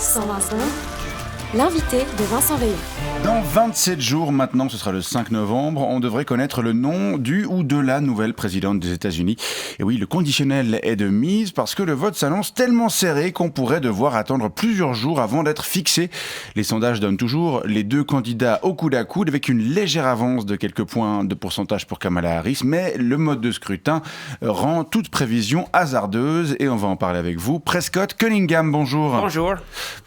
120 secondes, l'invité de Vincent Veillon. Dans 27 jours maintenant, ce sera le 5 novembre, on devrait connaître le nom du ou de la nouvelle présidente des États-Unis. Et oui, le conditionnel est de mise parce que le vote s'annonce tellement serré qu'on pourrait devoir attendre plusieurs jours avant d'être fixé. Les sondages donnent toujours les deux candidats au coude à coude avec une légère avance de quelques points de pourcentage pour Kamala Harris, mais le mode de scrutin rend toute prévision hasardeuse et on va en parler avec vous. Prescott Cunningham, bonjour. Bonjour.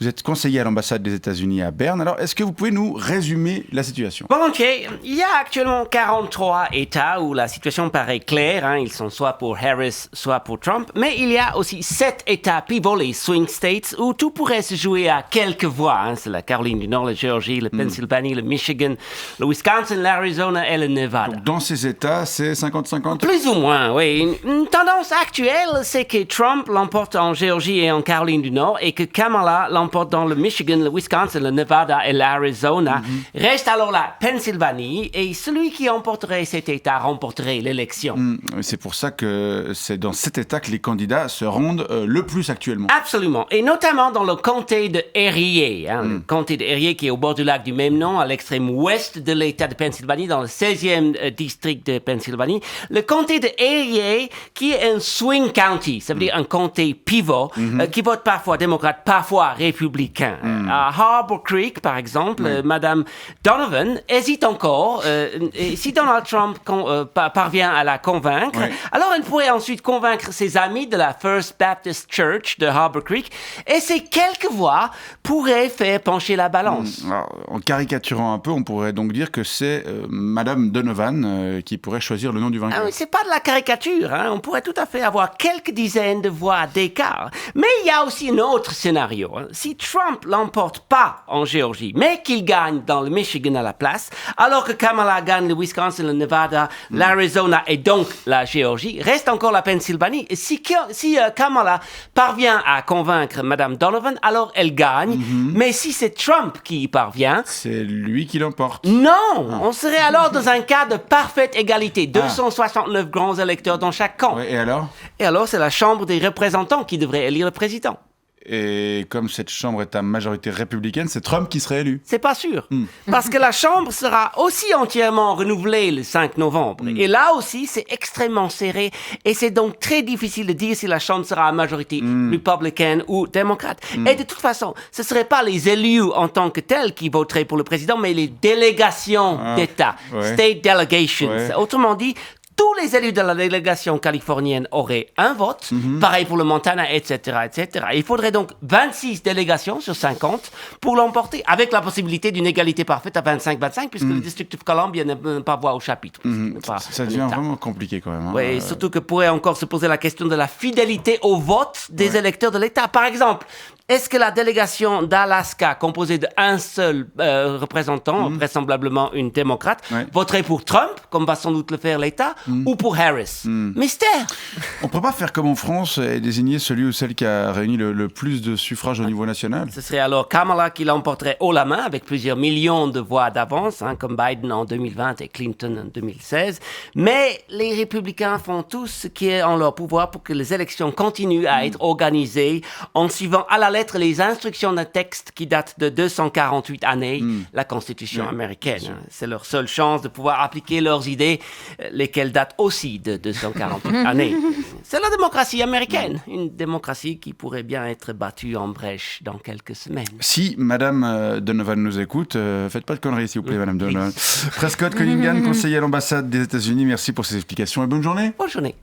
Vous êtes conseiller à l'ambassade des États-Unis à Berne. Alors, est-ce que vous pouvez nous résumer la situation? Volontiers. Il y a actuellement 43 États où la situation paraît claire. Ils sont soit pour Harris, soit pour Trump. Mais il y a aussi 7 États pivots, les swing states, où tout pourrait se jouer à quelques voix. C'est la Caroline du Nord, la Géorgie, la Pennsylvanie, le Michigan, le Wisconsin, l'Arizona et le Nevada. Donc, dans ces États, c'est 50-50? Plus ou moins, oui. Une tendance actuelle, c'est que Trump l'emporte en Géorgie et en Caroline du Nord et que Kamala l'emporte dans le Michigan, le Wisconsin, le Nevada et l'Arizona. Reste alors la Pennsylvanie et celui qui emporterait cet État remporterait l'élection. C'est pour ça que c'est dans cet État que les candidats se rendent le plus actuellement. Absolument, et notamment dans le comté de Erie, le comté de Erie qui est au bord du lac du même nom, à l'extrême ouest de l'État de Pennsylvanie, dans le 16e district de Pennsylvanie. Le comté de Erie qui est un swing county, ça veut dire un comté pivot, qui vote parfois démocrate, parfois républicain. À Harbor Creek, par exemple, Madame Donovan hésite encore. Et si Donald Trump parvient à la convaincre, alors elle pourrait ensuite convaincre ses amis de la First Baptist Church de Harbor Creek. Et ces quelques voix pourraient faire pencher la balance. Alors, en caricaturant un peu, on pourrait donc dire que c'est Madame Donovan qui pourrait choisir le nom du vainqueur. C'est pas de la caricature. On pourrait tout à fait avoir quelques dizaines de voix d'écart. Mais il y a aussi un autre scénario. Si Trump l'emporte pas en Géorgie, mais qu'il gagne dans le Michigan à la place, alors que Kamala gagne le Wisconsin, le Nevada, l'Arizona et donc la Géorgie, reste encore la Pennsylvanie. Et si Kamala parvient à convaincre Madame Donovan, alors elle gagne. Mais si c'est Trump qui y parvient... C'est lui qui l'emporte. Non! On serait alors dans un cas de parfaite égalité. 269 grands électeurs dans chaque camp. Et alors? Et alors, c'est la Chambre des représentants qui devrait élire le président. Et comme cette chambre est à majorité républicaine, c'est Trump qui serait élu. C'est pas sûr. Parce que la Chambre sera aussi entièrement renouvelée le 5 novembre. Et là aussi, c'est extrêmement serré. Et c'est donc très difficile de dire si la Chambre sera à majorité républicaine ou démocrate. Et de toute façon, ce ne seraient pas les élus en tant que tels qui voteraient pour le président, mais les délégations d'État. State delegations. Autrement dit, tous les élus de la délégation californienne auraient un vote, pareil pour le Montana, etc., etc. Il faudrait donc 26 délégations sur 50 pour l'emporter, avec la possibilité d'une égalité parfaite à 25-25, puisque le District of Columbia n'a pas voix au chapitre. Ça devient vraiment compliqué quand même. Oui, surtout que pourrait encore se poser la question de la fidélité au vote des électeurs de l'État. Par exemple, est-ce que la délégation d'Alaska, composée d'un seul représentant, vraisemblablement une démocrate, voterait pour Trump, comme va sans doute le faire l'État, ou pour Harris? Mystère! On ne peut pas faire comme en France et désigner celui ou celle qui a réuni le plus de suffrages au niveau national? Ce serait alors Kamala qui l'emporterait haut la main, avec plusieurs millions de voix d'avance, comme Biden en 2020 et Clinton en 2016. Mais les républicains font tout ce qui est en leur pouvoir pour que les élections continuent à être organisées en suivant à la lettre les instructions d'un texte qui date de 248 années, la Constitution américaine. C'est leur seule chance de pouvoir appliquer leurs idées, lesquelles datent aussi de 248 années. C'est la démocratie américaine, une démocratie qui pourrait bien être battue en brèche dans quelques semaines. Si Madame Donovan nous écoute, faites pas de conneries s'il vous plaît, Madame Donovan. Prescott Cunningham, conseiller à l'ambassade des États-Unis, merci pour ces explications et bonne journée. Bonne journée.